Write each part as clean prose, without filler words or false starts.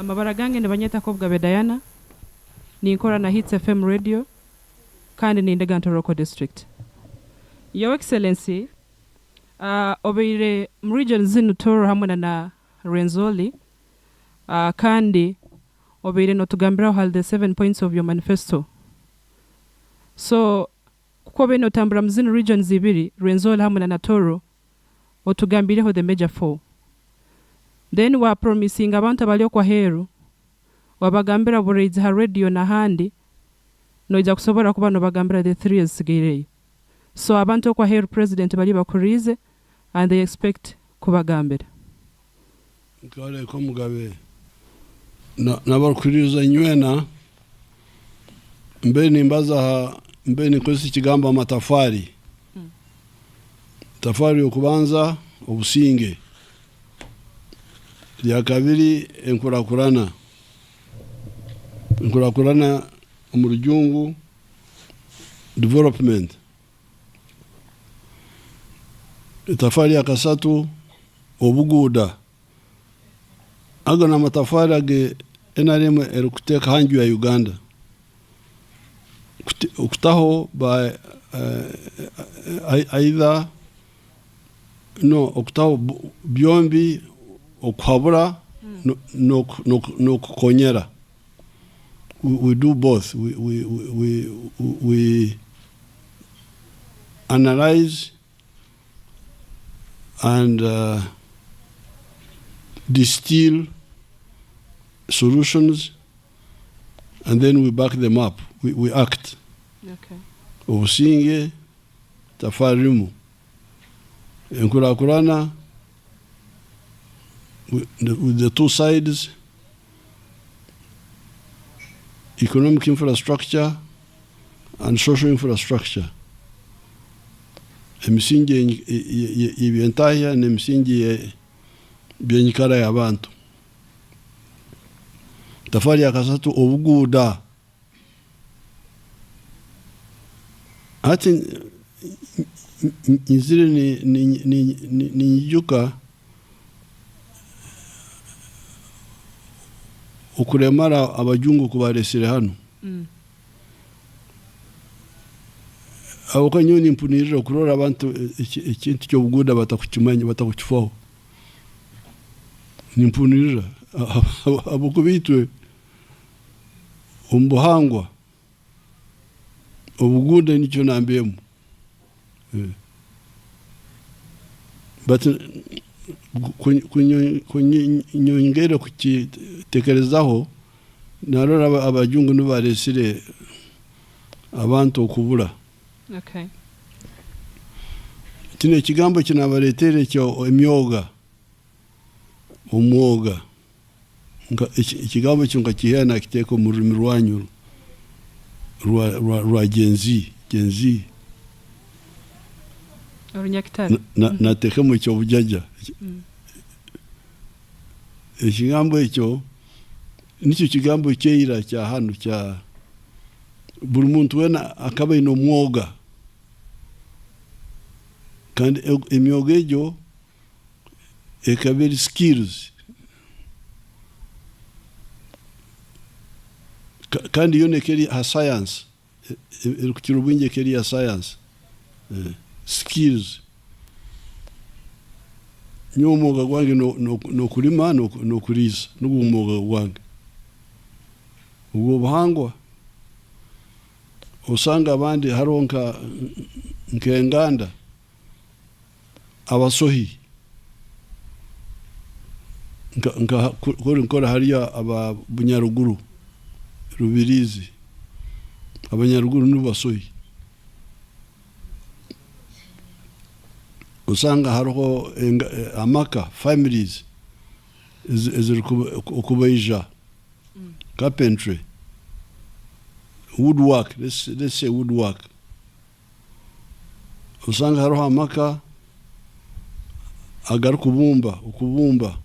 amabara gange nebanyeta kobwa bedayana ninkora na Hits FM radio kandi ni ndega Rutooro district. Your Excellency, obeire region zinu Rutooro hamwe na Rwenzori, kandi obeire no tugambira hal the 7 points of your manifesto. So kuko beno tambura mzinu region zibiri Rwenzori hamwe na Rutooro otugambireho the major 4. Then wa promising abantu abali kwa heru wabagambira bureizi ha radio na handi noija kusobora kuba no bagambira the 3 years sigirei. So abantu kwa heru president bali bakurize and they expect kubagambira. Kale ko mugabe na bakuriza nywena mbeni mbaza mbeni kwesi kigamba amatafari. Tafari okubanza obusinge. Ya kabiri enkurakurana umurujungu development. Tafari ya kasatu obuguda. Ago na matafari age enareme erukuteka hanju ya Uganda. Okutaho by either no okutaho byombi okhabura no kukonyera. We do both. We analyze and distill solutions, and then we back them up. We act. Okay. Obusinge tafarimu enkurakurana with the two sides, economic infrastructure and social infrastructure. Emisingi yebentaya nemisingi byenyikara y'abantu. Tafari ya kasatu obuguda. Ati nzire ni yuka ukuremara abajungu kubaresire hano. Abo kanyoni mpunirira kurora abantu ikintu cyo buguda batakukimanya batakukifaho. Nimpunirira abo kubitwe umbuhangwa obuguda nicyo nambemo. But kunyongera kukitekerezaho narora abajungu nubaresire abantu okubura. Okay. Tine kigambo kinabaretere cyo emyoga umwoga ikigambo cyo ngakihena kiteko mu rurimi rwanyu rwa genzi Orunyakitari na teke mu cyo bujaja. Ikigambo icyo nicyo kigambo cyera cya hano cya buri muntu wena akaba ino mwoga kandi emyoga ejo ekabiri skills kandi yone keri ha science irukirubinge keri ya science skills nyomoga gwange no kulima no kuriza n'ubumuga gwange ubwo buhangwa usanga abandi haronka nkenganda abasohi nkora hariya ababunyaruguru Rubirizi abanyaruguru n'ubasohi usanga hariho amaka families ukubaija carpentry woodwork, let's say woodwork. Usanga hariho amaka agaru ukubumba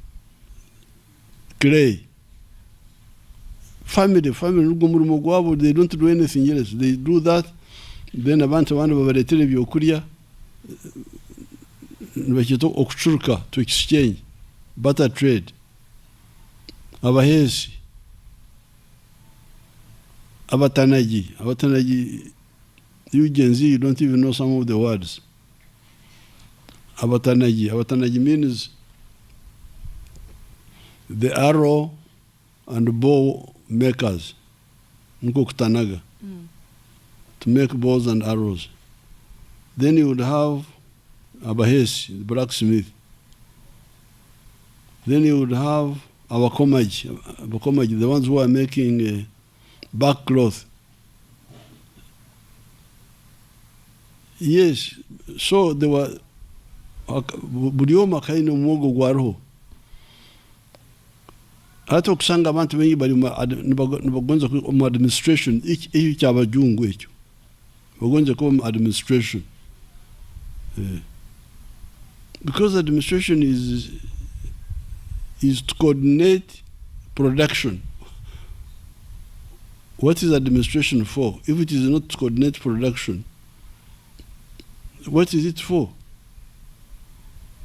clay family n'ubwo murimo gwabo, they don't do anything else, they do that. Then abantu babaretera byo kurya bakito okucuruka to exchange, barter trade. abahesi abatanagi you Gen Z, you don't even know some of the words. Abatanagi means the arrow and bow makers. Nkokutanaga. To make bows and arrows. Then you would have abahesi, the blacksmith. Then you would have abakomaji, the ones who are making back cloth. Yes, so there were bulioma kaino mwogo gwariho. Hata okusanga abantu bengi bali nibagonza mu administration iki cyabajungu ekyo. Bagonza ko mu administration. Because administration is to coordinate production. What is administration for? If it is not to coordinate production, what is it for?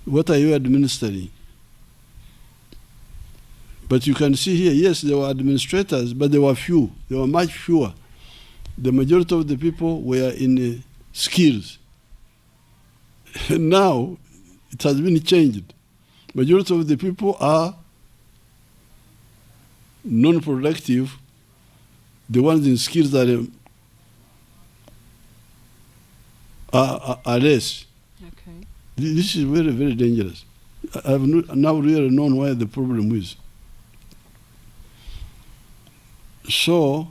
What are you administering? But you can see here, yes, there were administrators, but they were few. They were much fewer. The majority of the people were in skills. Now, it has been changed. Majority of the people are non-productive. The ones in skills that are less. Okay. This is very, very dangerous. I have now really known where the problem is. So,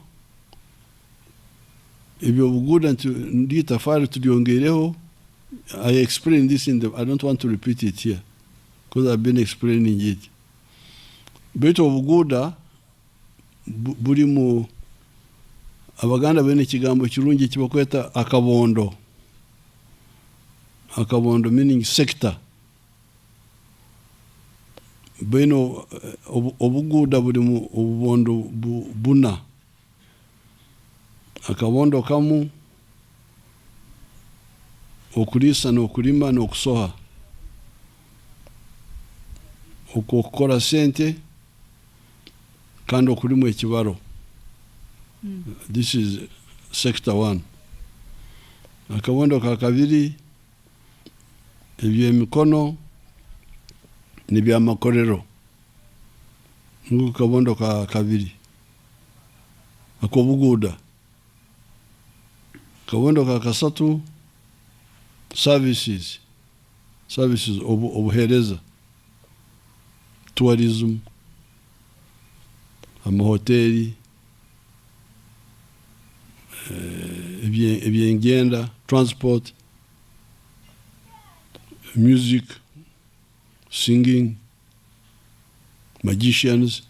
if you're good and to tafari tuliongereho, I explained this I don't want to repeat it here, because I've been explaining it. Beto obuguda buri mu abaganda bene kigambo kirungi kibakweta akabondo. Akabondo meaning sector. Beno obuguda buri mu obubondo buna. Akabondo kamu okulisa n'okulima n'okusoha. Okukora sente kandi okulimu ekibaro. This is sector 1. Akabondo ka kabiri ebyemikono n'ebyamakorero. Akabondo ka kabiri akobuguda. Akabondo ka kasatu services obuhereza, tourism, amahoteli, ebyengenda, transport, music, singing, magicians,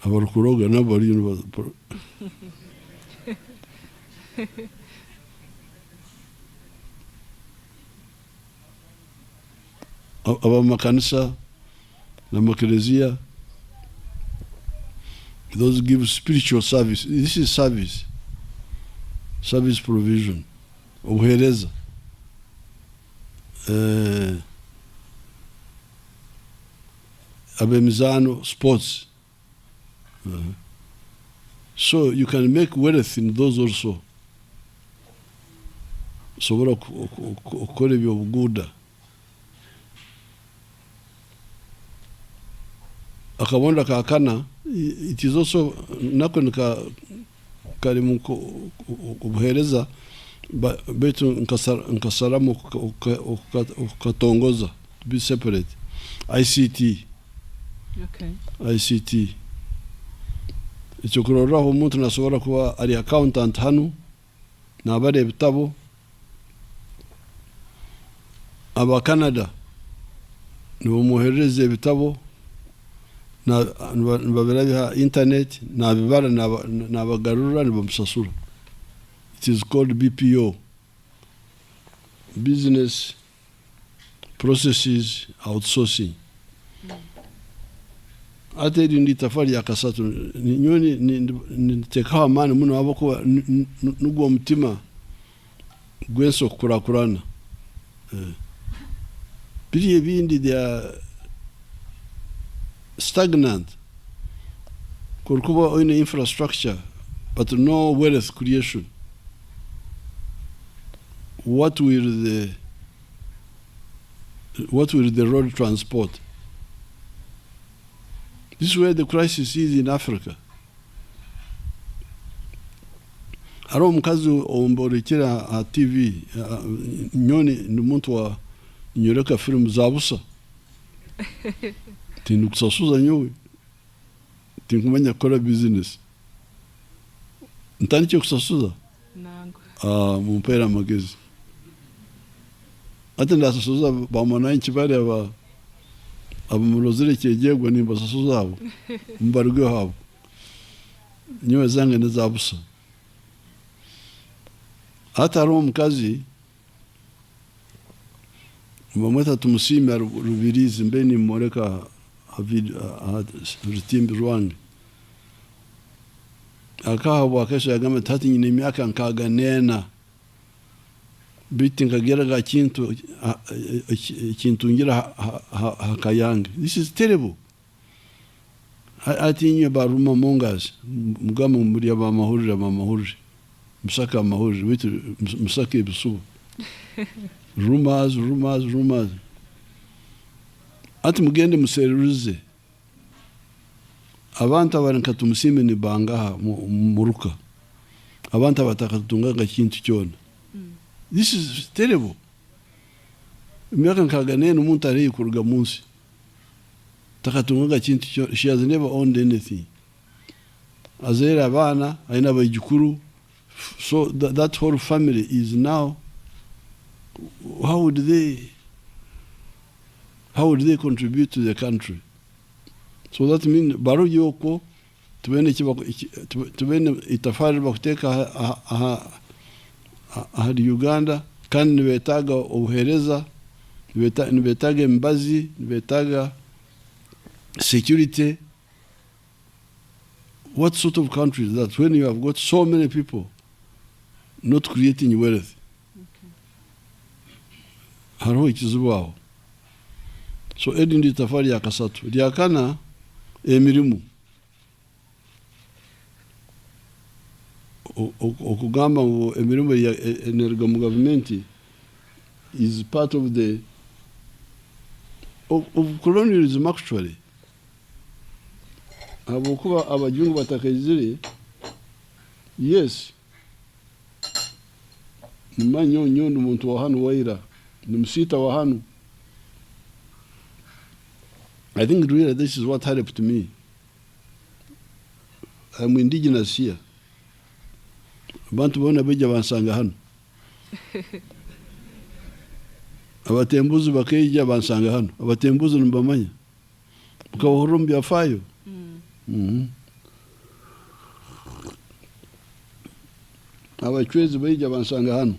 abarukuroga nabari abamakanisa n'amakelezia, those give spiritual service. This is service provision, obuhereza. Abemizano, sports. So you can make wealth in those also. Sobora okore byobuguda. Akabondo ka kana, it is also nako kalimu obuhereza betu nkasaramu ukatongoza, to be separate. ICT. Okay. ICT. Icyo kuroraho umuntu nasobora kuba ari accountant hano nabare bitabo aba Canada nibo muhereze bitabo na babera internet na bibara na bagarura nibo musasura. It is called BPO, business processes outsourcing. Ate ndi tafari ya kasatu nyoni nitekawa mani muno abako nugwo mutima gwenso kurakurana. Biri ebindi stagnant. Kurkuba in infrastructure, but no wealth creation. What will the road transport? This is where the crisis is in Africa. Hari omukazi omborekera a TV nyoni n'omuntu wa nyoreka film za busa tinukusasuza nyowe tinkumanya kukora business ntandike kusasuza nango mumpera amagezi ate ndasasuza bamana nkibari abamurozere kyegegwa nimbasasuza abo mbarwe habo nyowe zange nezabusa hata hari omukazi bamweta tumusimya Rubirizi mbe nimureka rutimbi rwange akahabwa kesho yagamba tati nyine emyaka nkaga nena biti nkageraga kintu ngira hakayange. This is terrible. ati nywe baruma mongas mugama muri abamahurire musaka amahurire bitu musaka ebisubu rumors ati mugende museruze abantu abaranka tumusime ni bangaha muruka abantu abatakatunga kintu cyona. This is terrible. Imyaka nkagane n'umuntu ari kuruga munsi takatunga kintu cyona. She has never owned anything. Azera abana aina bayikuru, so that whole family is now, how would they contribute to the country? So that means baro yoko tubene itafari bakuteka ahadi Uganda kandi nibetaga obuhereza nibetaga embazi nibetaga security. What sort of country is that when you have got so many people not creating wealth? Haro ikizubaho. So edindi tafari ya kasatu lyakana emirimu okugamba ngo emirimu ya energo mu government is part of the of colonialism actually. Abokuba abajungu batakayizire, yes, nimanyo nyondo muntu wa hanu waira nimusita wa hanu. I think really this is what happened to me. I'm indigenous here. Abantu bona beja bansanga hano. Abatembuzi bakeja bansanga hano. Abatembuzi nimbamanya. Mukawurumbi afayo. Abachwezi beja bansanga hano.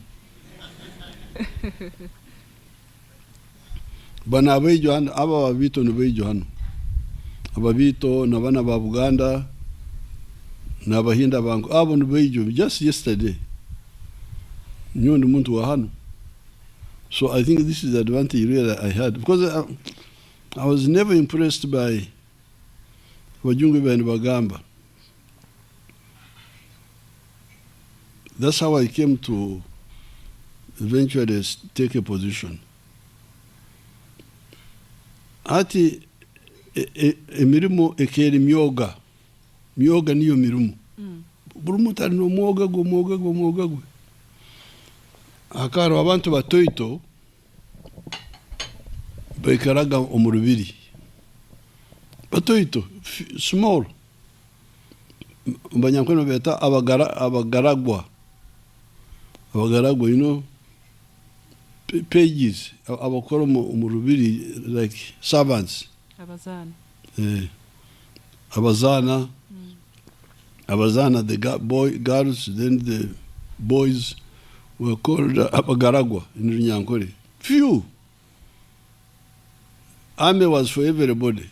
Bana bejo hano aba babito no bejo hano. Ababito na bana ba Buganda na bahinda bangu abo no bejo just yesterday. Nyondo muntu wa hano. So I think this is the advantage really I had, because I was never impressed by Wajungu and Bagamba. That's how I came to eventually take a position. Ati emirimu ekeri myoga niyo mirimu. Burumu tari no mwoga go. Akaro abantu batoito bekaraga omurubiri. Batoito small. Banyankono beta abagaragwa, you know, pages abakora umurubiri like servants. Abazana the girls, then the boys were called abagaragwa in Runyankore. Few. Army was for everybody.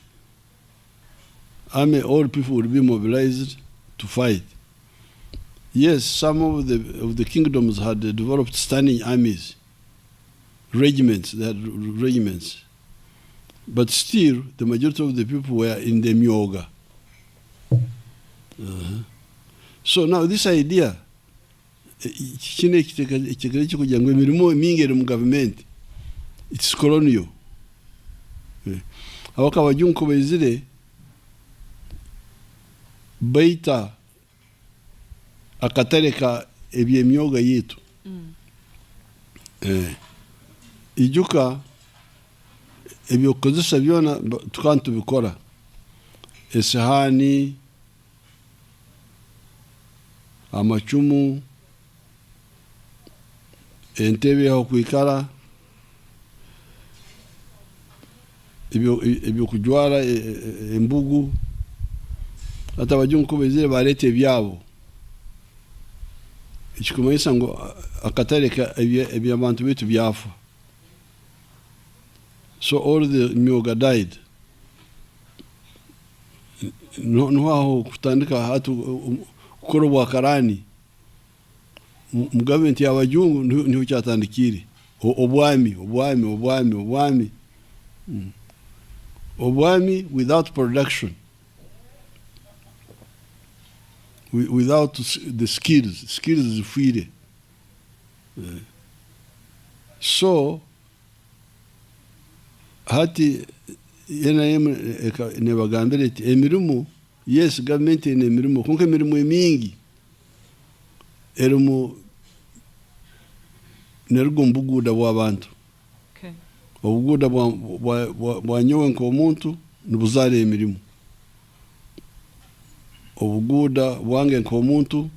Army, all people would be mobilized to fight. Yes, some of the kingdoms had developed standing armies, regiments. They had regiments. but still the majority of the people were in the myoga. So now this idea kine kitegeka kugira ngo imirimo mingere mu government, it's colonial. Abakabajunko bezire baita akatareka ebyemyoga yitu. Ijuka ebyokozesa byona tukantu bikora, esahani, amacumu, entebe aho kwikara, ebyo kujwara embugu, ata abajungu bezire barete ebyabo. Ikikumanyisa ngo akatareka ebyabantu bitu byafa. So all the myoga died. Nuhaho kutandika hatu kukorobwa karani mu government y'abajungu niho cyatandikire obwami without production, without the skills zifire. So hati yena nebagambira ati emirimo, yes government ine emirimo konke emirimo mingi erimu nergo mbuguda bw'abantu. Okay. Obuguda bwanyowe nk'omuntu nibuzare emirimo, obuguda bwange nk'omuntu,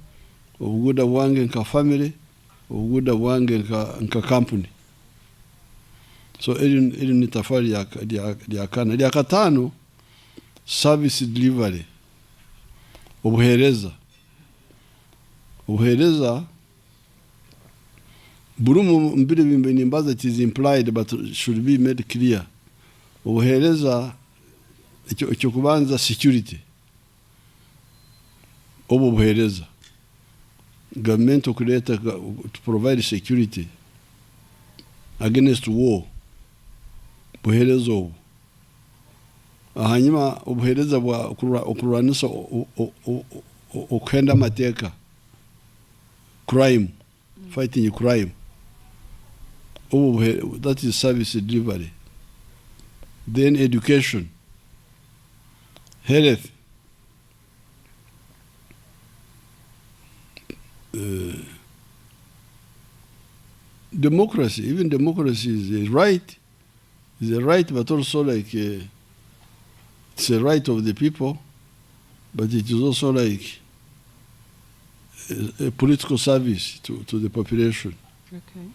obuguda bwange nka family, obuguda bwange nka company. So eri ni tafari ya kana. Ya katano, service delivery, obuhereza burumu mbiri nimbaza, it is implied but should be made clear. Obuhereza icyo kubanza security. Obuhereza government to provide security against war. Buhereza obu. Hanyuma obuhereza bwa okurwanisa okenda mateka, crime, fighting crime. That is service delivery. Then education, health, democracy. Even democracy is a right. It's a right, but also like it's a right of the people, but it is also like a political service to the population. Okay.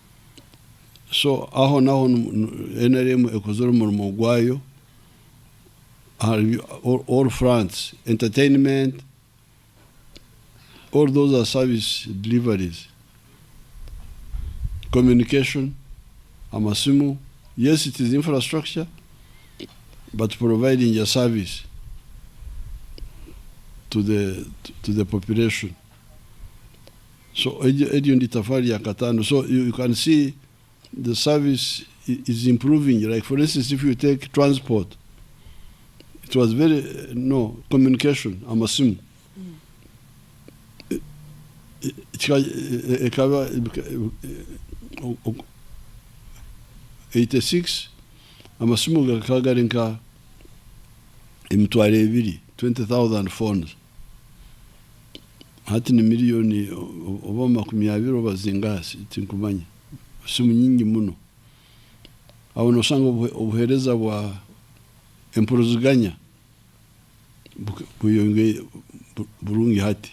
So aho naho NRM ekozora umurimo gwayo, all fronts, entertainment, all those are service deliveries. Communication, amasimu, yes, it is infrastructure, but providing a service to the population. So so you can see the service is improving. Like for instance, if you take transport, it was communication, amasimu. 86 amasimu gakagarinka emitwaro 20,000 phones. Hati ni miliyoni oba 20 oba zingasi tinkumanya. Simu nyingi muno. Aho nosanga obuhereza bwa empuruziganya buyonge burungi hati.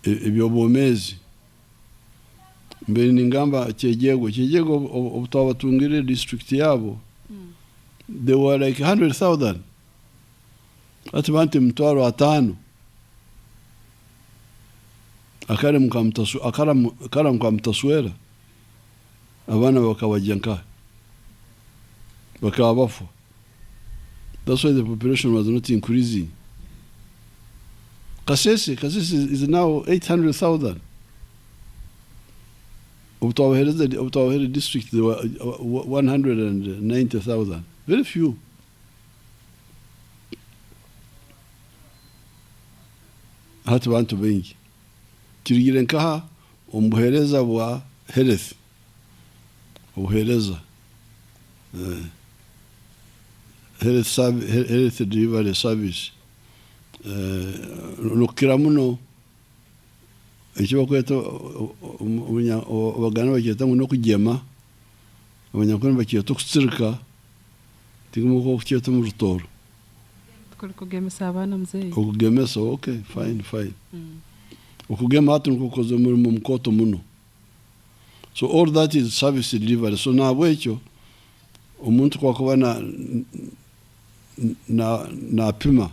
Ebyobomezi mbere ningamba cyegego obutabatungire district yabo, they were like 100,000 ati bante mtwaro 5 akara mkamtaswera abana bakabajanka bakabafu. That's why the population was not increasing. Kasese is now 800,000. Rutooro district, there were 190,000. Very few. Hati bantu bengi. Kirigire nkaha omuhereza bwa health. Obuhereza. Health delivery service. Nukira muno ekiba kweta abagana bakyeta ngo nokugema abanyakwenda bakyeta okusirika tigumuko kukyeta mu Rutooro kugemesa abana mzee okugemesa. Okay, fine. Okugema hatu nkukoze umurimo mukoto muno. So all that is service delivery. So nabwo ekyo omuntu kwa kuba na pima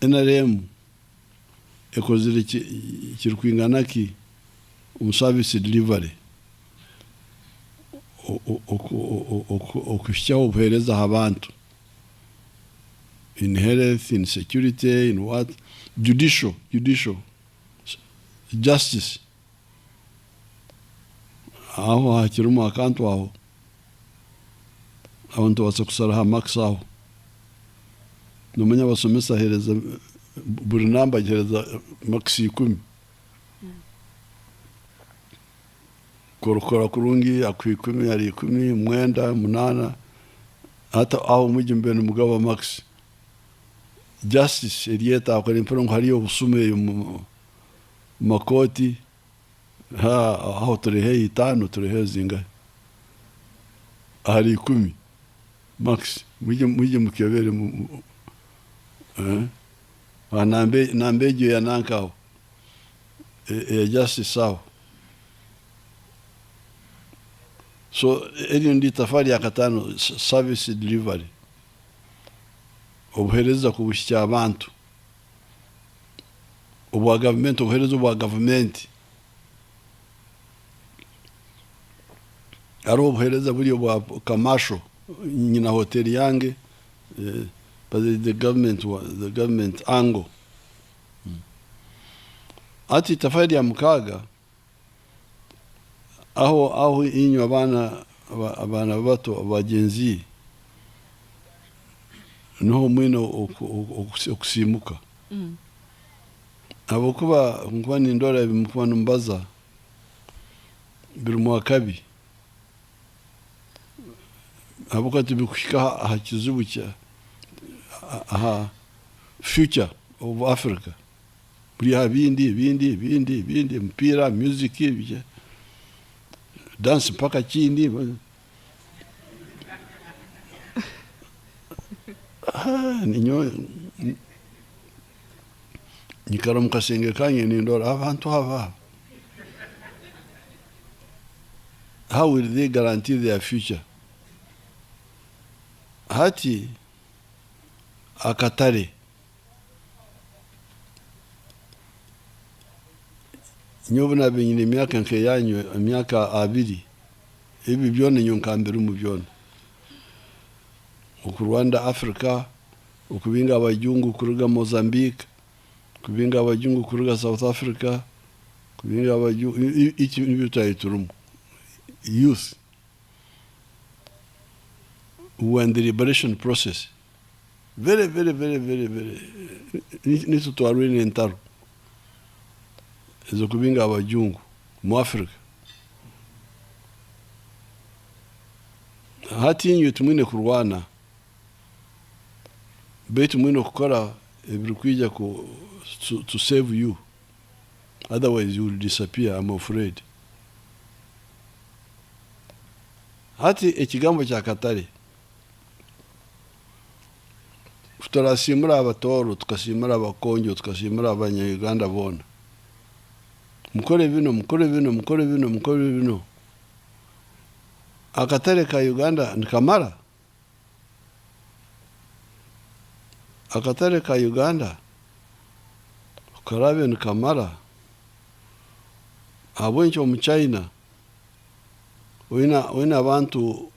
NRM ekozire kirukwingana ki service delivery okushyaho obuhereza abantu in health, in security, in what, judicial justice. Aho hakirumu akantu aho abantu basakusaraho max aho nomanya basomesa hereza buri namba gereza max 10 korokora kurungi akwikumi ari 10 mwenda munana hata aho mujye mbene mugabo max justice elieta akore impero hariyo busume mu makoti aho turehe 5 turehe zinga ari 10 max mujye mukebere nambejo ya nankao justice sawa. So eli ndi tafari ya katano service delivery obuhereza kubushya abantu obwa government obuhereza obwa government aro obuhereza buri obwa commercial nyina hotel yange but the government angle. Ati tafari ya mukaga aho inyo abana bato abagenzi no mwino okusimuka abo kuba ngwani ndora bimukwana mbaza biri mu akabi abo kati bikushika hakizubuka future of Africa buri bindi mpira music ibye dance mpaka chini ninyo nikara mukasenge kanye nindora abantu aba how will they guarantee their future? Hati akatare nyobuna benyine myaka nke yanyu myaka 2 ibi byone nyonkambere mu byone ku Rwanda Africa ukubinga abajungu kuruga Mozambique kubinga abajungu kuruga South Africa kubinga abajungu iki nibitaiturumu youth when the liberation process very niso twarwine entaro ezo kubinga abajungu mu Africa hati inyo tumwine kurwana betu mwino kukora ebirukwijja to save you, otherwise you will disappear, I'm afraid. Hati ekigambo kya katare tutarasimura abatoro tukasimura abakonjo tukasimura abanyayuganda bona mukore bino akatare ka Uganda nikamara akatare ka Uganda karabe nikamara abwencho mu China wina abantu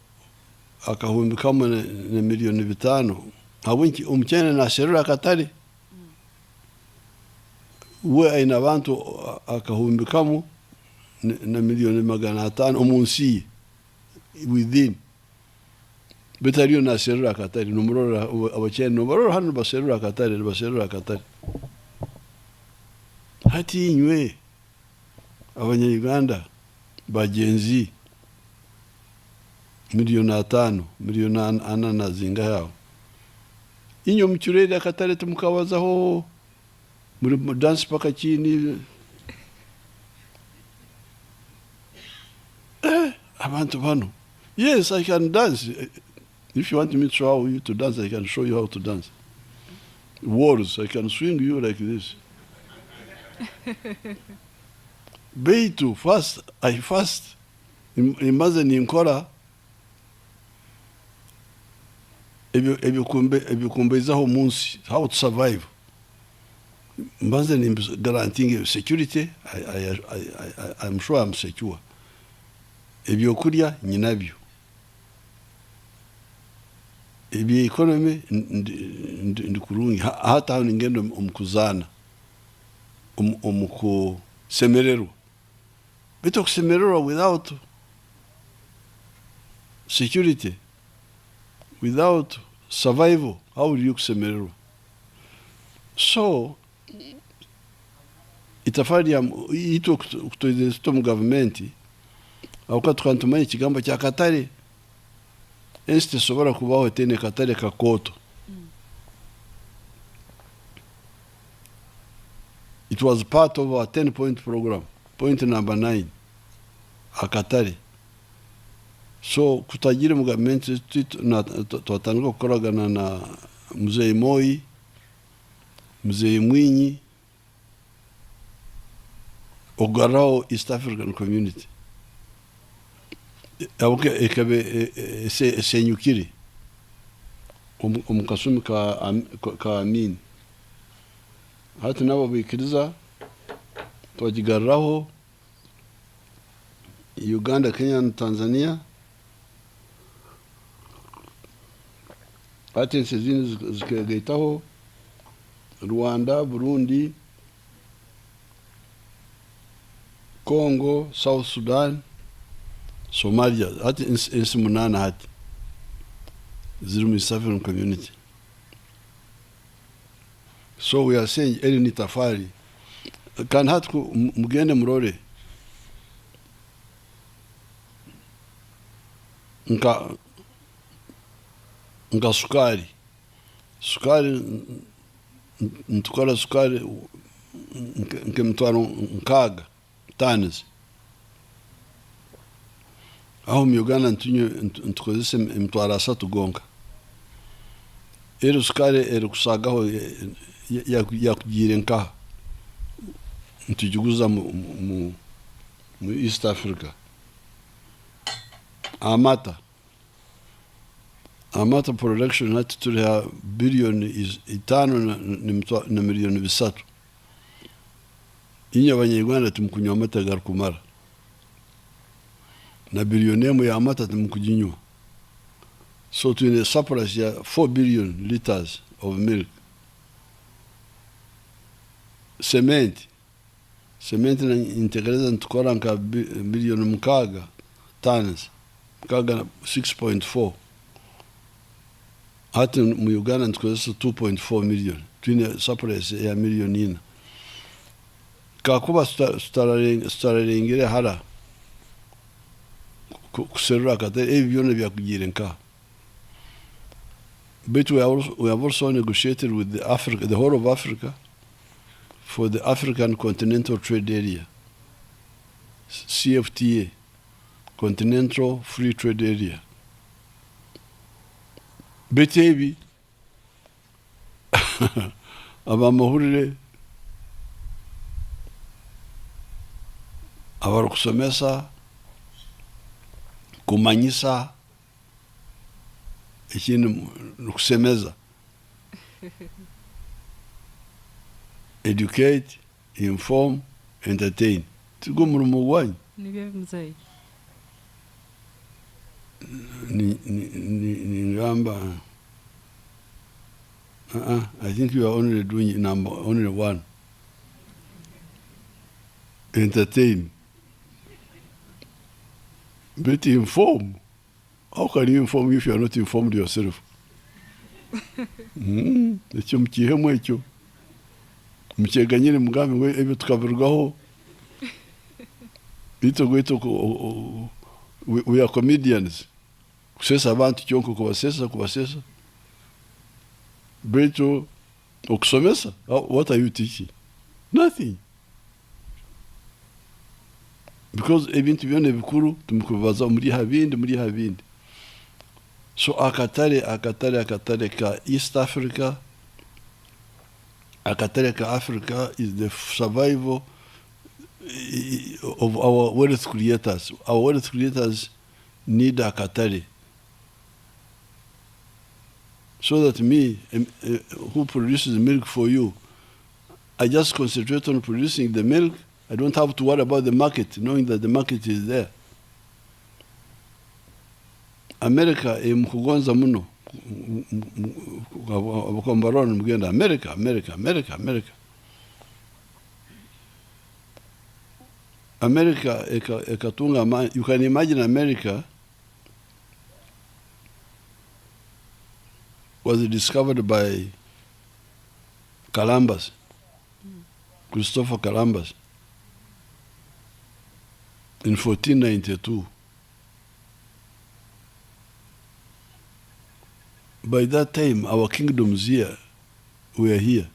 akahumbikamo ne milioni 5 abwenchi umchene na serura akatare we aina abantu akahumbikamo na milioni 500 omunsi within betariyo naserura akatari numurora abakene numurora hano baserura akatari hati inywe abanyarwanda bagenzi miliyoni 5 miliyoni 4 na zinga yao inyo mchurere akatari tumukabazaho muri dance paka chini abantu bano. Yes, I can dance. If you want me to show you to dance, I can show you how to dance. Walls, I can swing you like this. Beitu, fast, I fast. Imaze ninkora ebyukumbezaho munsi, how to survive. Mbaze ni guaranteeing security. I'm sure I'm secure. Ebyokurya nyinabyo. Ebyo economy ndikurungi hata ngendo omukuzana omuko semerero. Bito kusemerero without security, without survival, how will you kusemerero? So itafari ya ito kutoizesto mu government auka tukantumanya ikigambo cya Katare este sobora kubaho tene Katare kakoto. It was part of our 10-point program, point number 9 akatare. So kutagira mu government twatanga gukoragana na Mzee Moi, Mzee Mwinyi, Ogarao East African Community. Abuke ekabe senyukiri omukasumi ka amin hati nabo bikiriza twajigarraho Uganda, Kenya na Tanzania hati sezini zikagaitaho Rwanda, Burundi, Congo, South Sudan, Somalia, hati insi munana hati ziri mu East African Community. So we are saying eri ni tafari kan hati mugende murore nka sukari ntukora sukari nke mtwaro nkaga tons aho mu Uganda ntukozese mtwara 3 gonka ero sukari ero kusagaho yakugire nka ntujiguza mu East Africa. Amata production hati turi ha bilioni 5 na milioni 3 inyo abanyarwanda tumukunywa amata garukumara na bilionemu ya amata tumukujinywa. So tuna surplus ya 4 billion liters of milk. Cement na integreza ntukora nka bilioni mkaga tons mkaga 6.4 hati mu Uganda ntukozesa 2.4 million tuna surplus ya milionina kakuba stararengere hara kuserura Katare byone byakugire nka. But we have also negotiated with the whole of Africa for the African Continental Trade Area, CFTA, Continental Free Trade Area. Betebi abamahurire abarukusomesa kumanyisa ikintu nukusemeza educate, inform, entertain. Tigo murumo wanyu nibyo mzee ni ngamba I think you are only doing only one. Entertain. But inform. How can you inform if you are not informed yourself? Ekyo mukihemu ekyo. Mukyeganyire mugambe ngo ebyo tukabirugaho. We are comedians. Kusesa abantu kyonko kubasesa. Beto okusomesa. What are you teaching? Nothing. Because ebintu byone bikuru tumukubaza muri habindi. So akatare ka East Africa, akatare ka Africa is the survival of our wealth creators. Our wealth creators need akatare. So that me, who produces milk for you, I just concentrate on producing the milk. I don't have to worry about the market, knowing that the market is there. America mukugonza muno abakombaroni mugenda America. America ekatunga, you can imagine America was discovered by Columbus, Christopher Columbus, in 1492. By that time, our kingdoms here were here.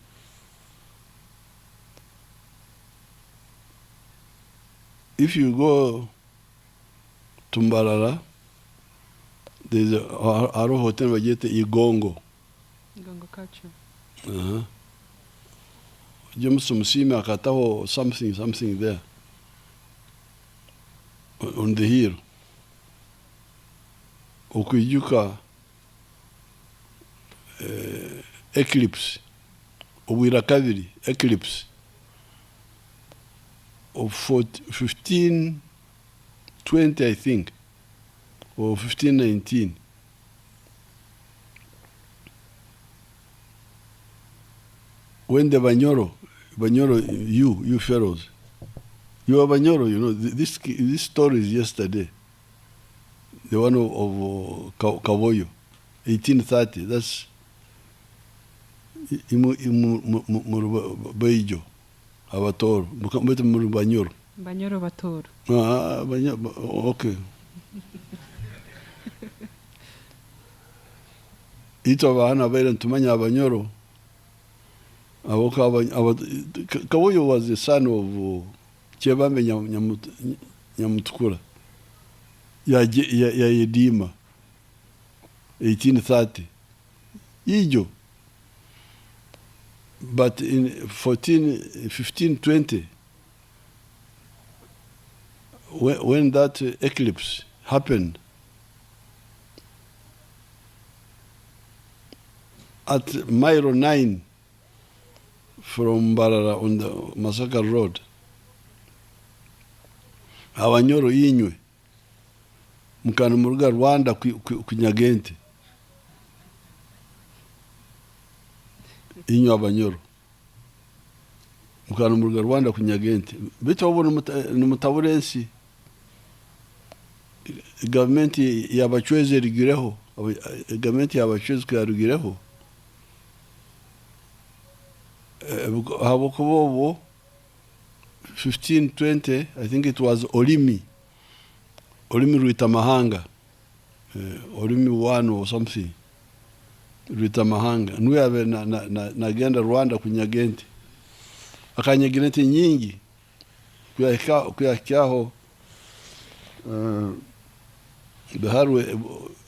If you go to Mbarara, there's a hotel wajete Igongo. Igongo culture. James Musime akataho something there on the hill. Okujuka eclipse, Owirakaviri eclipse of 1520, I think, or 1519. When the Banyoro, you pharaohs, you are Banyoro, you know, this story is yesterday. The one of Kawoyo, 1830, that's Beijo, Abatoro, Banyoro. Banyoro Batoro. Okay. Ito abahana baira ntumanya Abanyoro. Kawoyo was the son of Chebambe Nyamutukura. Ya Yedima, 1830. Ijo. But in 1520, when that eclipse happened, at mile 9 from Barara on the Masaka Road, Abanyoro inywe mukana muruga Rwanda kunyagente inywe Abanyoro mukana muruga Rwanda kunyagente bito obona numutaburensi government yabachweze rigireho government yabachweze kuyarugireho habokubobo 1520, I think it was Olimi Ruitamahanga, Olimi 1 or something, Ruitamahanga. Nwe ave nagenda Rwanda kunyagenti. Akanyagenti nyingi kuyakyaho biharwe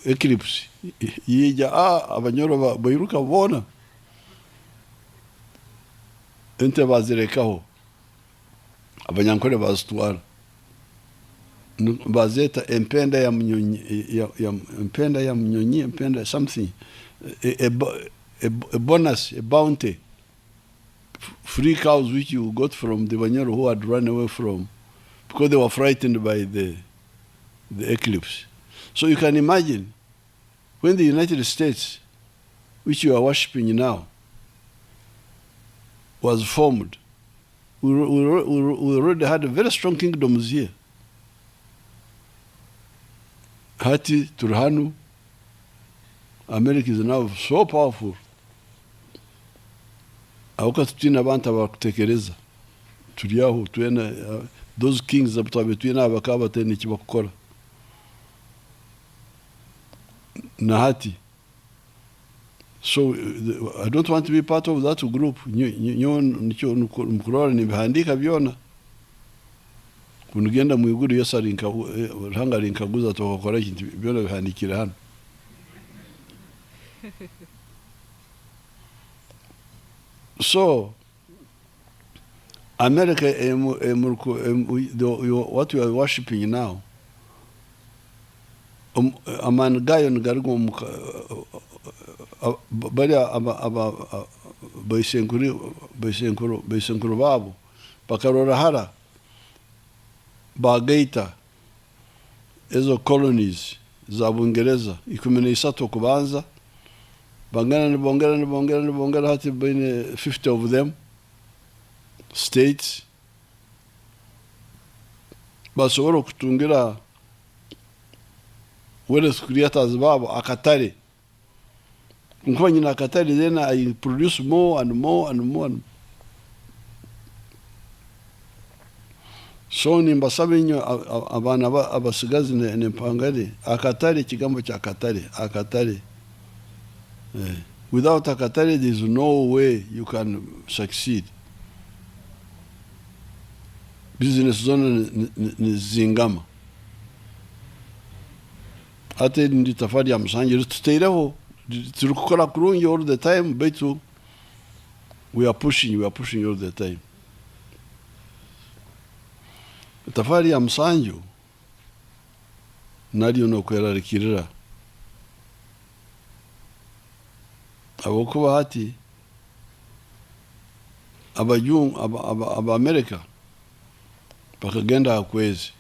eclipse yija Abanyoro bayiruka bona ente bazirekaho Abanyankole bazitwara bazeta empenda ya mnyonyi empenda something a bonus, a bounty, free cows which you got from the Banyoro who had run away from because they were frightened by the eclipse. So you can imagine when the United States, which you are worshipping now, was formed, we already had a very strong kingdoms here. hati turhanu America is now so powerful awuka tutina abantu abakutekereza turiyaho twena those kings abutwabetwina abakaba tene kibakora na hati. So I don't want to be part of that group. Nicho mkurora nimeandika byona kunugenda mu iguru yosarinka hangarinka guza tokora kintu byona bihandikira hano. So America what we are worshipping now aman gayon gargo bali aba baisenkuru babo bakarora hara bagaita ezo colonies za Bungereza 13 kubanza bongera hati baine 50 of them states basobora kutungira wele creators babo akatare nkonyina akatare then I produce more and more and more. So nimbasabenyo abana abasigazi ne mpangare akatare kigambo cha akatare without akatare there is no way you can succeed. Business zone ni zingama ate ndi tafari ya msanje tuteireho turukora kurungi all the time betu we are pushing all the time. Tafari ya msanju nari no kwerarikirira abokuba hati aba America bakagenda akwezi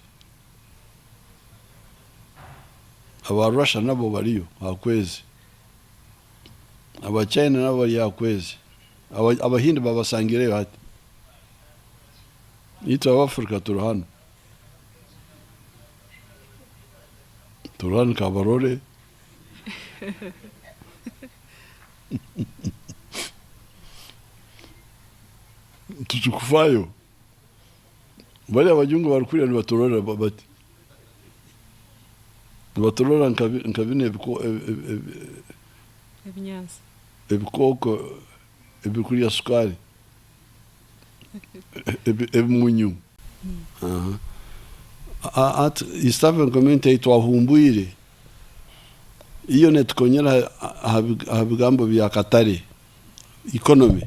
aba Russia nabo bariyo akwezi aba China nabo bari akwezi aba Hindi babasangireyo hati ito Africa turhanu Kabarole tutukufayo bali abajungu barikurira ni batorora bati batorora nkabine ebinyansi ebikoko ebikuriya sukari ebimunyu at East African Community twahumbuire iyo netukonyera habigambo bya katare economy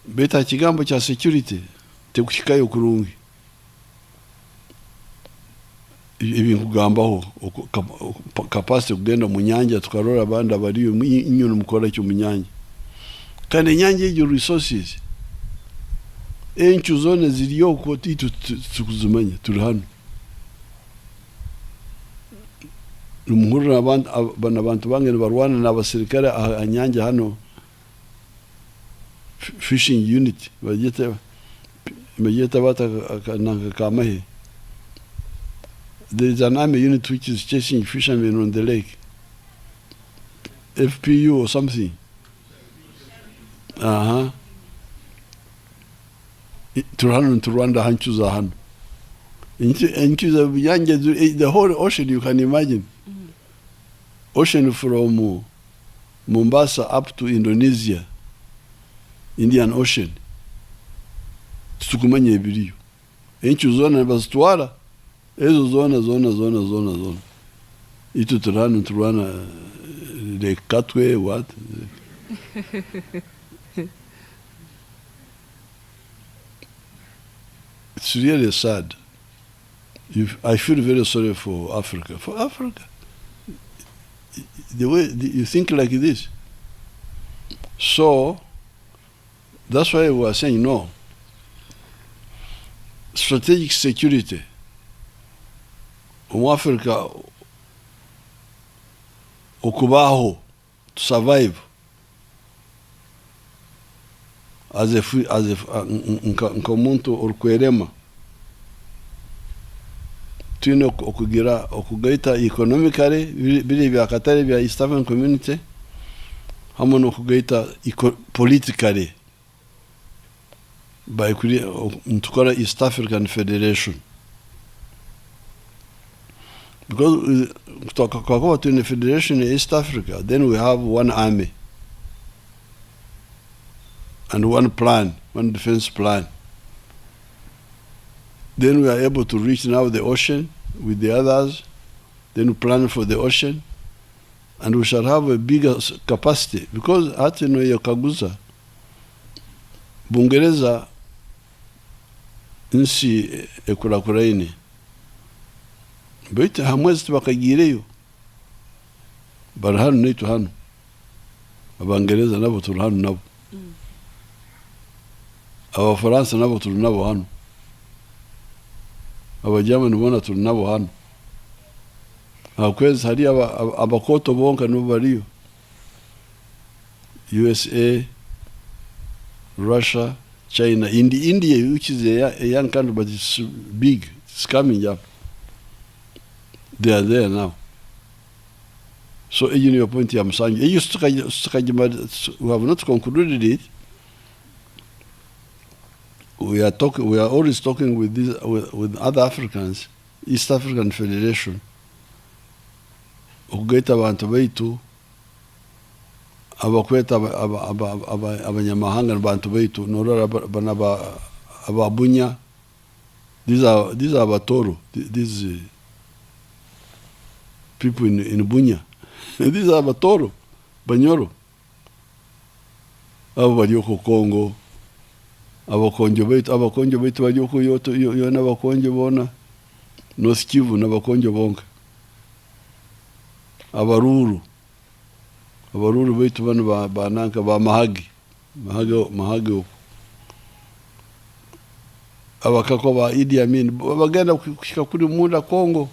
beta kigambo cha security tekushikayo kurungi ibintu kugambaho capacity kugenda mu nyanja tukarora abandi abariyo inyuno mukora cyo mu nyanja kandi nyanja y'yo resources enchu zone ziriyo ko titu tukuzumanya turi hano umuhurira abantu bangene barwana n'abasirikare anyanja hano fishing unit bageta bata kamahe. There is an army unit which is chasing fishermen on the lake. FPU or something. Turanda hanchuza hano. Inchuza yanje the whole ocean you can imagine. Ocean from Mombasa up to Indonesia. Indian Ocean. Tukumanye ebiriyo. Enchuzona bazitwara. Ezo zona. Itu turana the catway what? It's really sad. I feel very sorry for Africa. For Africa. The way you think like this. So that's why we are saying no. Strategic security. Africa okubaho to survive as a nkomuntu orukwerema twine okugaita economically biri byakatare bya East African Community hamwe no kugaita politically by tukora East African Federation, because kwa twine federation in East Africa, then we have one army and one plan, one defense plan. Then we are able to reach now the ocean with the others. Then we plan for the ocean, and we shall have a bigger capacity, because hata no yokaguza Bungereza nsi ekurakurayini bete hamwezi bakagireyo barahanu netu hano Abangereza nabo turi hano nabo Abafaransa nabo turi nabo hano Abajamani bona turi nabo hano akwezi hari abakoto bonka no bariyo USA, Russia, China, India, which is a young country but it's big, it's coming up. They are there now. So, your point, I'm saying, we have not concluded it. We are always talking with other Africans, East African Federation, who get abantu baitu, abakweta abanyamahanga abantu baitu, norora ababunya. These are Rutooro. These people in Bunya. These are Rutooro, Banyoro. Abo balioko Congo. Abakonjo baitu balioko yo n'abakonjo bona. North Kivu n'abakonjo bonka. Abaruru baitu bano bananka ba mahagi abakako ba Idi Amin bagenda kushika kuri munda Congo.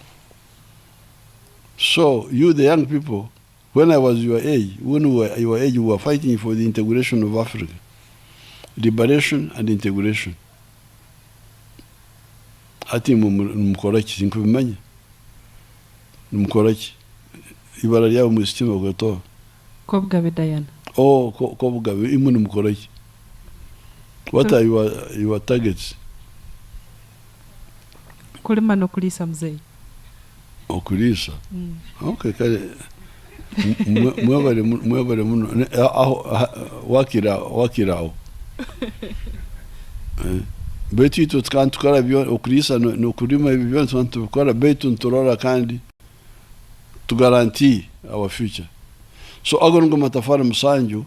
So you, the young people, when I was your age, you were fighting for the integration of Africa, liberation and integration. Ati mumukoraki sinkubimanya mumukoraki ibara ryabo mu sitima gato Kobgabe Diana. Oh, Kobgabe imuni mukoraki. What are your targets? Kulima no kulisa mzee. Okulisa. Okay, kale mwabale muno wakirao. Betu ito tukara byo okulisa no kulima ibyo nsantu tukara betu ntorora kandi to guarantee our future. So agongo matafari musanju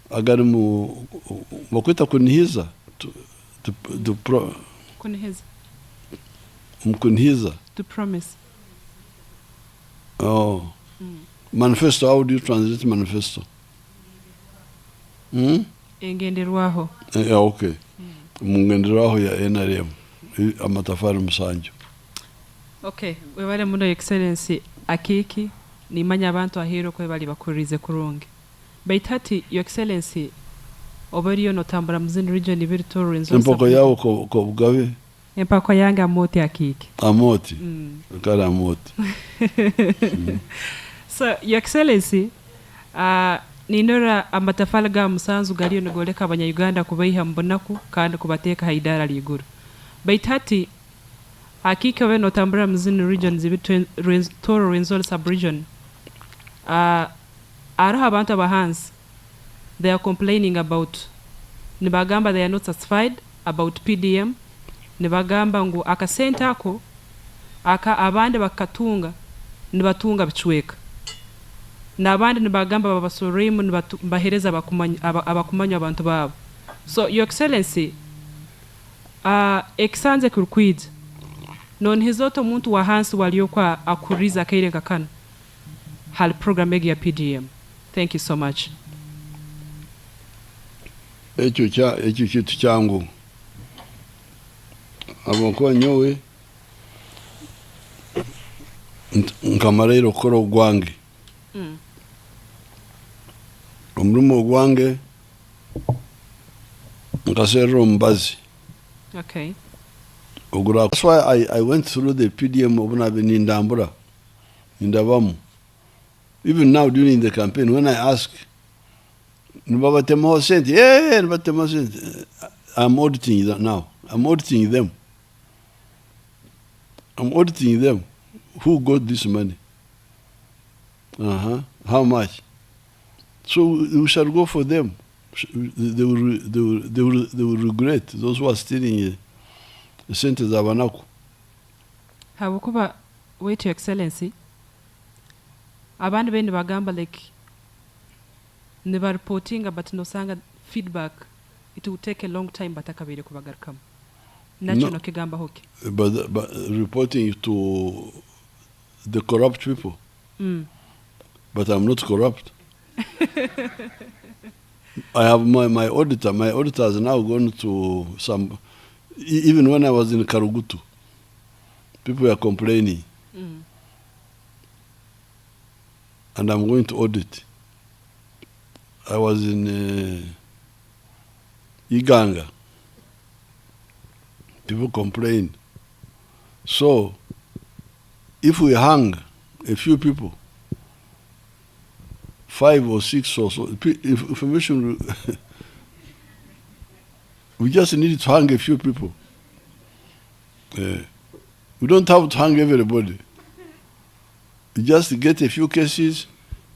agari mu bakwita kunihiza kunihiza to promise. Oh. Manifesto, how do you translate manifesto? Engenderwaho. Yeah, okay. Mungenderwaho ya NRM amatafari musanju. Okay, webale muno excellency akiki nimanya abantu ahero ko bali bakurize kurungi. Baitati your excellency oberiyo notambura muzindi region Rutooro Rwenzori. Empoko yawo ko bugabe. Empako yanga moti akiki. Amoti. Kala amoti. So your excellency ninora amatafala ga musanzu galiyo nogoleka abanya Uganda kubayiha mbonaku kandi kubateka haidara liguru. Baitati akiki we notambura muzindi region Rutooro Rwenzori sub-region. Araha abantu abahans, they are complaining about nibagamba they are not satisfied about PDM. Nibagamba ngu akasenta ako abandi bakatunga nibatunga bichweka nabandi nibagamba babasoremu nibahereza abakumanya abantu babo. So your excellency exanze kurkwid non hizoto muntu wa hansi waliokwa akuriza kaire kakana hal program ya PDM. Thank you so much. Echo kitu changu abako nyowe nkamarero koro gwange umrumo gwange nkasero mbazi. Okay. That's why I went through the PDM of Nindambura, Ndavamu. Even now during the campaign, when I ask, I'm auditing that now. I'm auditing them. Who got this money? How much? So we shall go for them. They will regret, those who are stealing the centers of Anaku. Habukuba, wait, Your Excellency. Abandi bendi bagamba like never reporting but no sanga feedback. It will take a long time but akabiri kubagarkam. Nacho no kigamba hoki. But reporting to the corrupt people. But I'm not corrupt. I have my auditor. My auditor has now gone to some. Even when I was in Karugutu, people were complaining. And I'm going to audit. I was in Iganga. People complain. So, if we hang a few people, 5 or 6 or so, information, we just need to hang a few people. We don't have to hang everybody. We just get a few cases,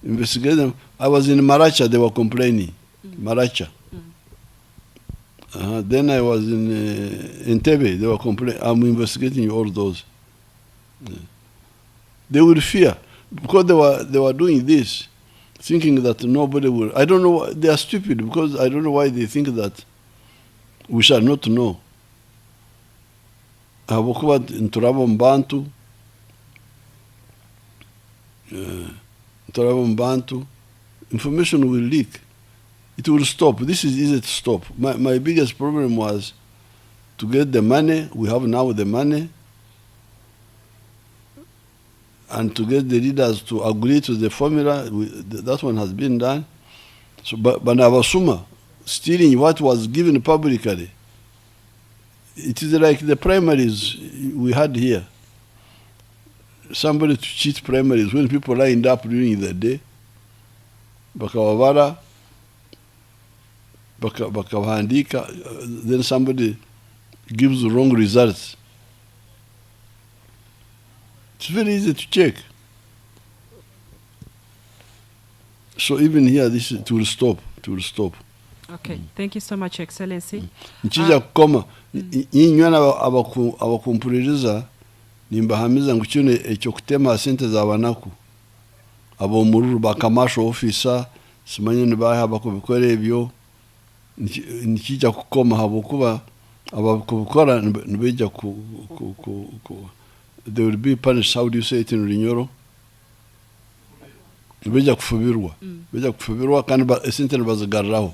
investigate them. I was in Maracha, they were complaining. Maracha. Then I was in Entebbe, they were complaining. I'm investigating all those. They would fear, because they were doing this, thinking that nobody will. I don't know, they are stupid, because I don't know why they think that we shall not know. Habokuba nturabo mbantu, information will leak. It will stop. This is easy to stop. My biggest problem was to get the money. We have now the money. And to get the leaders to agree to the formula. That one has been done. So, but Navasuma, stealing what was given publicly, it is like the primaries we had here. Somebody to cheat primaries when people lined up during the day. Bakawavara, Bakawahandika, then somebody gives the wrong results. It's very easy to check. So even here, it will stop. Okay, thank you so much, Your Excellency. Nchija kukoma, inywana abakumpuririza, nimbahamiza nguchune echo kutema sente za wanaku. Abo mururu bakamasho ofisa, simanyo nibahe abakubikore ebyo, nikija kukoma habokuba, abakubikora nibeja they will be punished. How do you say it in Rutooro? Nibeja kufubirwa. Beja kufubirwa kandi sente nibazigarraho.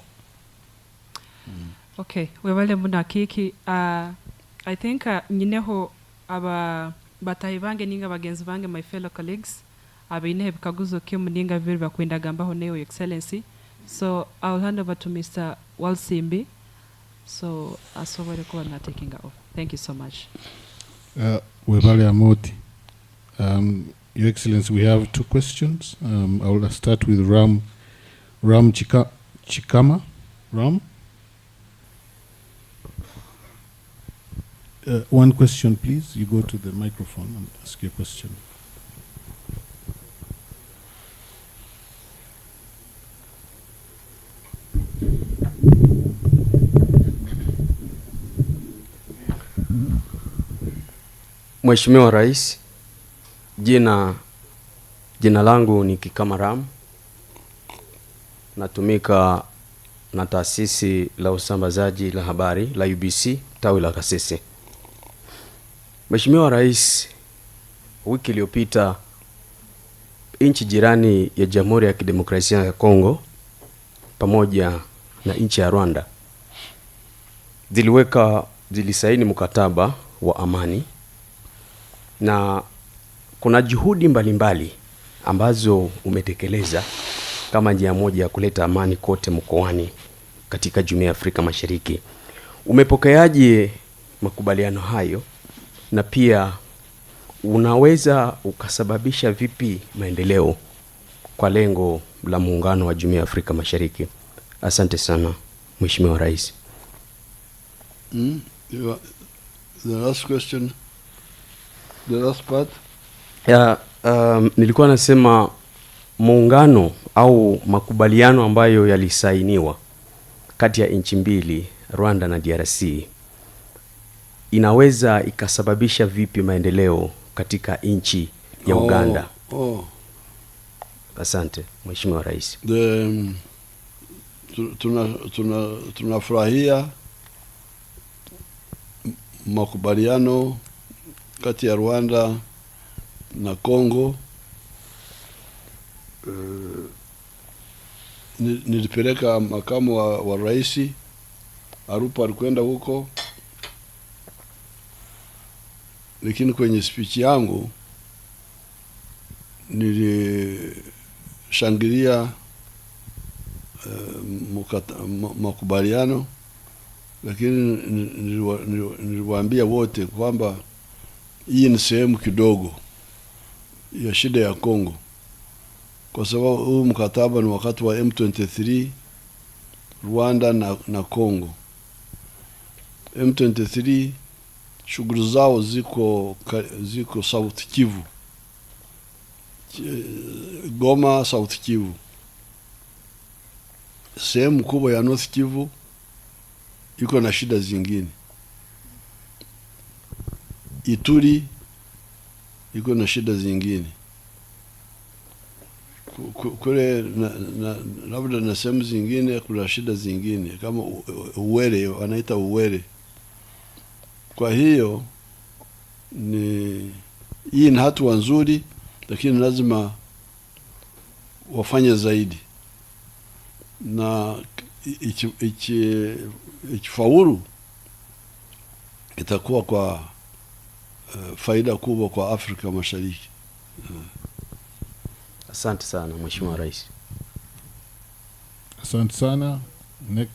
Okay, webale muna kiki. I think nyineho aba batahi bange ninga bagenzi bange, my fellow colleagues, abinehe bikaguzo kyo muninga viri bakwenda gambaho neo, Your Excellency. So I'll hand over to Mr. Walsimbi. So asobole kuba na taking off. Thank you so much. Webale Amoti. Your Excellency, we have 2 questions. I will start with Ram Chikama. Ram? 1 question, please. You go to the microphone and ask your question. Mheshimiwa Rais, jina langu ni Kikama Ram. Natumika na taasisi la usambazaji la habari la UBC tawi la Kasese. Mheshimiwa Rais, wiki iliyopita nchi jirani ya Jamhuri ya Kidemokrasia ya Kongo pamoja na nchi ya Rwanda zilisaini mkataba wa amani, na kuna juhudi mbalimbali ambazo umetekeleza kama njia moja ya kuleta amani kote mkoani katika Jumuiya ya Afrika Mashariki. Umepokeaje makubaliano hayo na pia unaweza ukasababisha vipi maendeleo kwa lengo la muungano wa Jumuiya ya Afrika Mashariki? Asante sana Mheshimiwa Rais. The last question, the last part. Nilikuwa nasema muungano au makubaliano ambayo yalisainiwa kati ya nchi mbili, Rwanda na DRC, inaweza ikasababisha vipi maendeleo katika nchi ya Uganda? Asante Mheshimiwa Rais. Tunafurahia makubaliano kati ya Rwanda na Kongo. Nilipeleka makamu wa rais Arupa, alikwenda huko, lakini kwenye speech yangu nilishangilia makubaliano, lakini niliwaambia wote kwamba hii ni sehemu kidogo ya shida ya Kongo, kwa sababu huu mkataba ni wakati wa M23, Rwanda na Kongo. M23 shughuli zao ziko South Kivu, Goma, South Kivu. Sehemu kubwa ya North Kivu iko na shida zingine. Ituri iko na shida zingine. Kule labda na sehemu zingine kuna shida zingine kama Uwere, wanaita Uwere. Kwa hiyo hii ni hatua nzuri, lakini lazima wafanye zaidi, na ikifaulu itakuwa kwa faida kubwa kwa Afrika Mashariki. Asante sana Mheshimiwa Rais. Asante sana.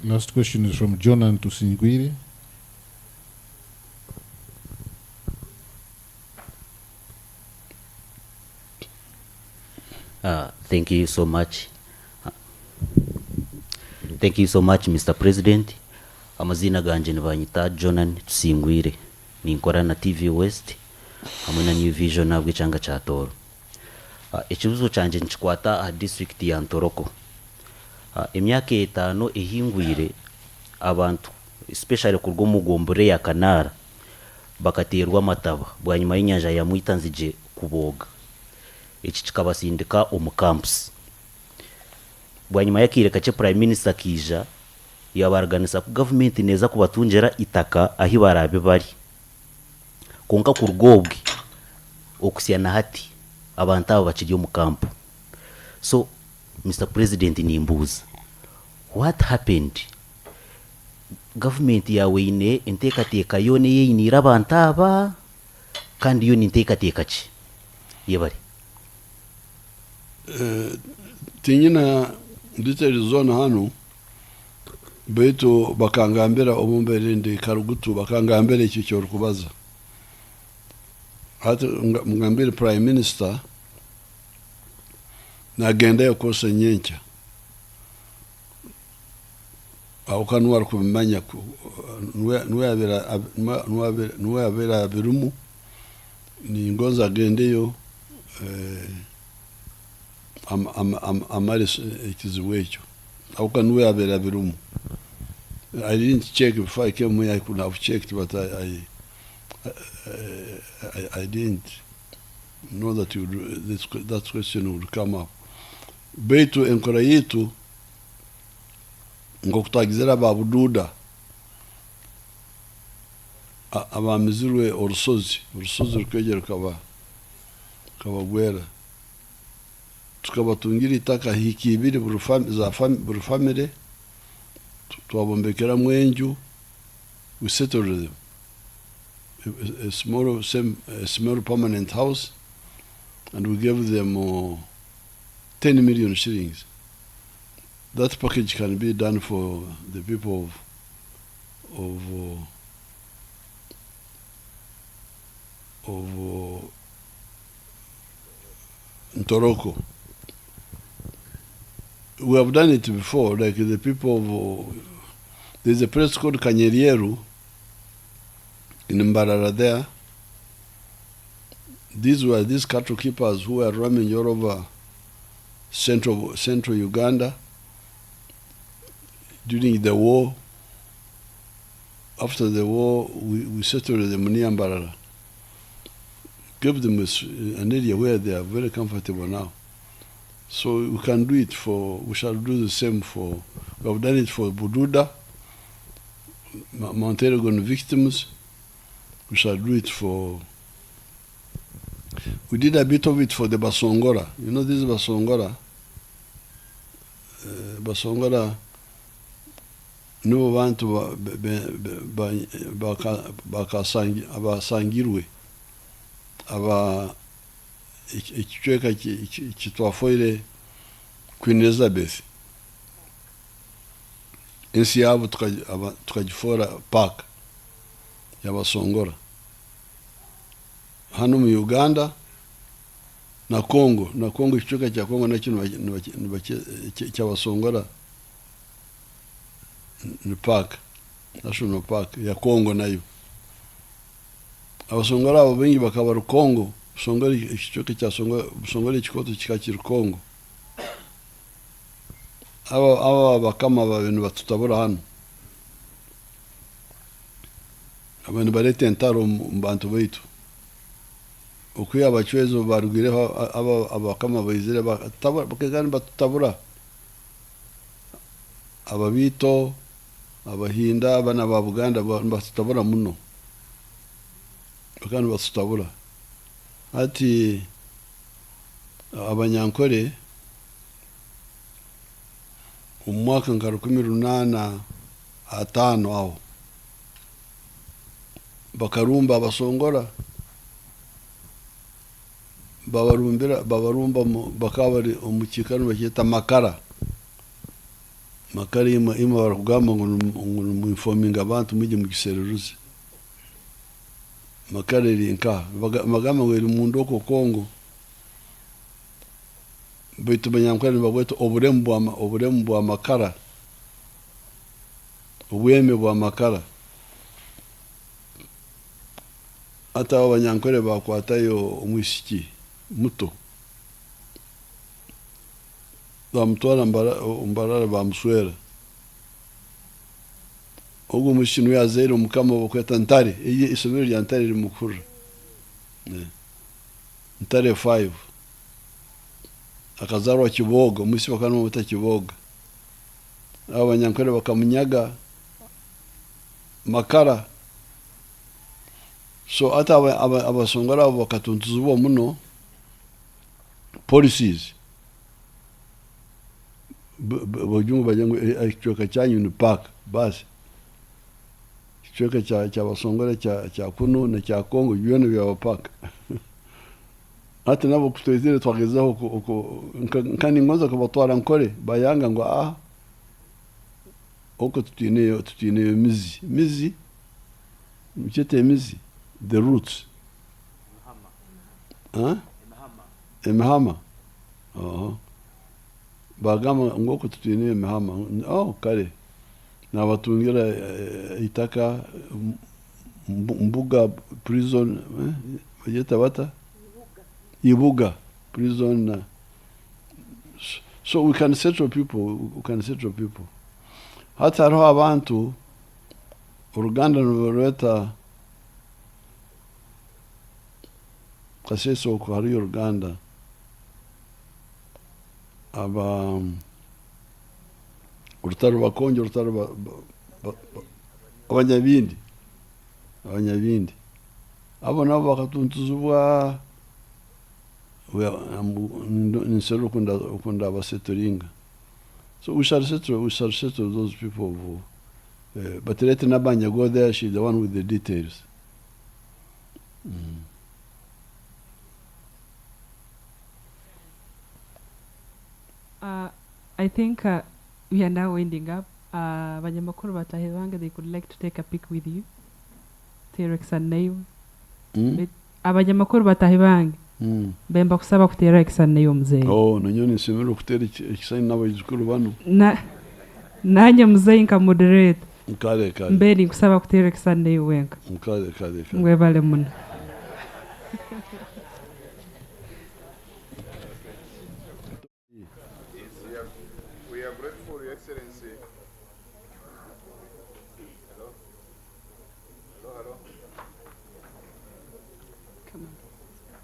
Last question is from Jonan Tusingwire. Thank you so much. Thank you so much, Mr. President. Amazina ganje nibanyita Jonan Tusingwire. Ninkora na TV West hamwe na New Vision nabwo cyanga cya Toro. Ikibazo canje nchikwata district ya Ntoroko. Emyaka 5 ehingwire abantu especially kurwo mugombore ya Kanara bakaterwa mataba bwanyuma y'inyanja ya Mwitanzije kuboga. Iki kikabasindika omucampus. Bwanyuma yakireka cye Prime Minister kija yabarganisa ku government neza kubatungera itaka ahi barabe bari. Konka kurgobwe okusyana hati abantu abo bakiriyo mu camp. So Mr. President nimbuza, what happened? Government yawe ine entekateka yone yeyinira abantu aba kandi yo nintekateka ki yebari tinyina details zone hano beto bakangambira omumbere ndi Karugutu bakangambira iki cyo kubaza hata mungambire Prime Minister na agenda yakose nyencha au kanwar kumanya nuwe abera birumu ni ngoza agendeyo amari ikiziwecho au kanwe abera birumu. I didn't check before I came here. I could have checked, but I didn't know that that question would come up. Betu enkora yitu ngokutagizira babududa abamizirwe orusozi rukegera kabagwera tukabatungira itaka hiki ibiri buri family twabombekera mwenju. We settled them a small permanent house, and we gave them 10 million shillings. That package can be done for the people of Ntoroko. We have done it before, like the people of, there's a place called Kanyerieru in Mbarara there. These were these cattle keepers who were roaming all over central Uganda during the war. After the war, we settled them near Mbarara. Gave them an area where they are very comfortable now. So we can do it we shall do the same we have done it for Bududa, Mount Elgon victims. We shall do it we did a bit of it for the Basongora. You know this Basongora? Basongora, no want to bakasangirwe. Aba ikichweka kitwafoire Queen Elizabeth. Ensi yabo tukajifora park ya Basongora. Hano mu Uganda na Congo ikichweka cha Congo na kino cha Basongora ni park, national park ya Congo nayo. Abasongora abo bengi bakaba Rukongo, Songora ikichoke cha Songora ikikoto kikakiri Kongo. Aba bakama babintu batutabura hano. Abantu barete ntaro mbantu baitu. Okuya abachwezo barugireho abakama bayizire bakagani batutabura. Ababito, abahinda, abana ba Buganda batutabura muno. Bakanu basutabura. Ati abanyankore umwaka ngaro 18 aho bakarumba Basongora babarumba bakabari umukikano bakita makara ima barugamba ngo mu informing abantu mujye mu giseruruzi. Makareri nka magama ngo iri mu ndoko Kongo bitu banyankore bagweto oburembu bwa makara ubweme bwa makara ata abanyankore bakwatayo umwisiki muto bamutwara Mbarara bamuswera ogu mushinu ya zero mukama bakweta Ntare iyi isomero rya Ntare riri mukuru Ntare 5 akazarwa Kiboga musi bakano muta Kiboga abanyankore bakamunyaga makara. So ata abasongora bakatuntuza bo muno policies bojungu bajangu ikichoka cyanyu ni park basi ikichoka cha Basongora cha kuno na cha Kongo byone bya park. Ati nabo kutwezere twagezaho nkani ngoza ko batwara nkore bayanga ngo oko tutine mizi mchete mizi the roots emahama bagama ngoko tutine emahama kare na batungira itaka mbuga prison yeta bata Ibuga prison. So we can settle people. Hata roho abantu uruganda rureta kaseso ko hari uruganda aba urutaro bakonje urutaro abanyabindi abo nabo bakatunzubwa nisero kunda basetoringa. So we shall settle those people who, but let Nabanya go there. She's the one with the details. I think we are now winding up. Banyamakuru batahewanga, they could like to take a pic with you. T-Rex and Name. abanyamakuru batahi bange bemba kusaba kutera ekisani neyo muzeyi nanyo nisemera okutera ekisani n'abaizukuru bano nanye muzeyi nka moderate kale mbeni kusaba kutera ekisani neyo wenka kale mwebale muno